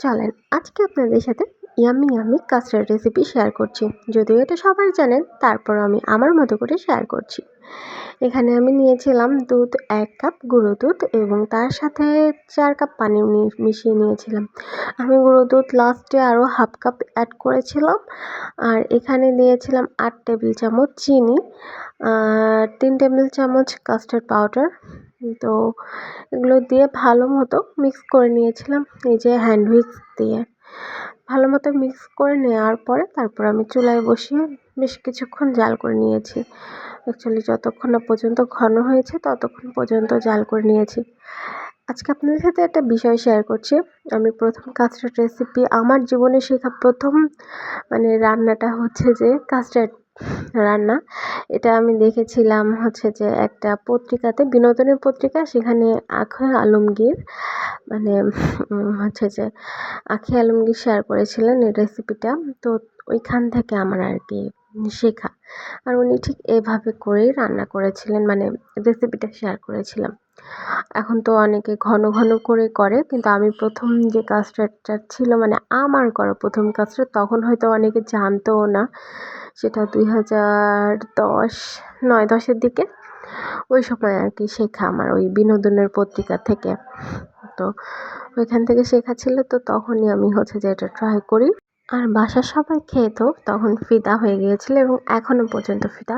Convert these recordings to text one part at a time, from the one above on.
চলেন আজকে আপনাদের সাথে yummy yummy custard recipe share করছি। যদিও এটা সবাই জানেন, তারপর আমি আমার মতো করে শেয়ার করছি। এখানে আমি নিয়েছিলাম দুধ, 1 কাপ গুঁড়ো দুধ এবং তার সাথে 4 কাপ পানি মিশিয়ে নিয়েছিলাম। আমি গুঁড়ো দুধ লাস্টে আরও হাফ কাপ অ্যাড করেছিলাম। আর এখানে দিয়েছিলাম 8 টেবিল চামচ চিনি, 3 টেবিল চামচ কাস্টার্ড পাউডার। তো এগুলো দিয়ে ভালো মতো মিক্স করে নিয়েছিলাম, এই যে হ্যান্ড হুইস্ক দিয়ে ভালো মতো মিক্স করে নেওয়ার পরে তারপর আমি চুলায় বসিয়ে বেশ কিছুক্ষণ জাল করে নিয়েছি। অ্যাকচুয়ালি যতক্ষণ না পর্যন্ত ঘন হয়েছে ততক্ষণ পর্যন্ত জাল করে নিয়েছি। আজকে আপনাদের সাথে একটা বিষয় শেয়ার করছি। আমি প্রথম কাস্টার্ড রেসিপি আমার জীবনে শেখা প্রথম রান্নাটা হচ্ছে যে কাস্টার্ড রান্না। এটা আমি দেখেছিলাম হচ্ছে যে একটা পত্রিকাতে, বিনোদনের পত্রিকা, সেখানে আঁখি আলমগীর হচ্ছে যে আঁখি আলমগীর শেয়ার করেছিলেন এই রেসিপিটা। তো ওইখান থেকে আমার আর কি শেখা। আর উনি ঠিক এভাবে করেই রান্না করেছিলেন, রেসিপিটা শেয়ার করেছিলাম। এখন তো অনেকে ঘন ঘন করে, কিন্তু আমি প্রথম যে কাস্টার্ডটা ছিল আমার করা প্রথম কাস্টার্ড, তখন হয়তো অনেকে জানতও না। সেটা 2009-10-এর দিকে, ওই সময় আর কি শেখা আমার ওই বিনোদনের পত্রিকা থেকে। তো ওইখান থেকে শেখা ছিল, তো তখনই আমি হচ্ছে যে এটা ট্রাই করি। আর বাসার সবাই খেতো, তখন ফিদা হয়ে গিয়েছিল এবং এখনও পর্যন্ত ফিদা।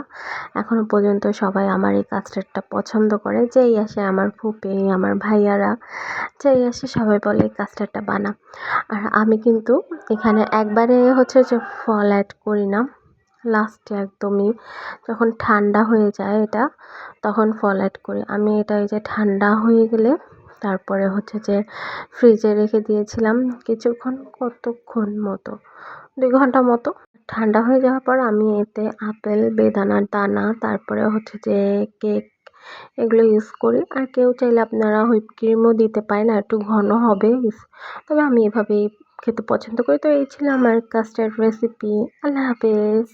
এখনও পর্যন্ত সবাই আমার এই কাস্টার্ডটা পছন্দ করে। যেই আসে, আমার ফুপি, আমার ভাইয়ারা যেই আসে সবাই বলে এই কাস্টার্ডটা বানা। আর আমি কিন্তু এখানে একবারে হচ্ছে যে ফল অ্যাড করি না, লাস্টে একদমই যখন ঠান্ডা হয়ে যায় এটা, তখন ফল অ্যাড করি আমি। এটা এই যে ঠান্ডা হয়ে গেলে তারপরে হচ্ছে যে ফ্রিজে রেখে দিয়েছিলাম কতক্ষণ মতো, 2 ঘন্টা মতো। ঠান্ডা হয়ে যাওয়ার পর আমি এতে আপেল, বেদানার দানা, তারপরে হচ্ছে যে কেক, এগুলো ইউজ করি। আর কেউ চাইলে আপনারা হুইপ ক্রিমও দিতে পারেন, আর একটু ঘন হবে, তবে আমি এভাবেই খেতে পছন্দ করি। তো এই ছিল আমার কাস্টার্ড রেসিপি। আল্লাহ হাফেজ।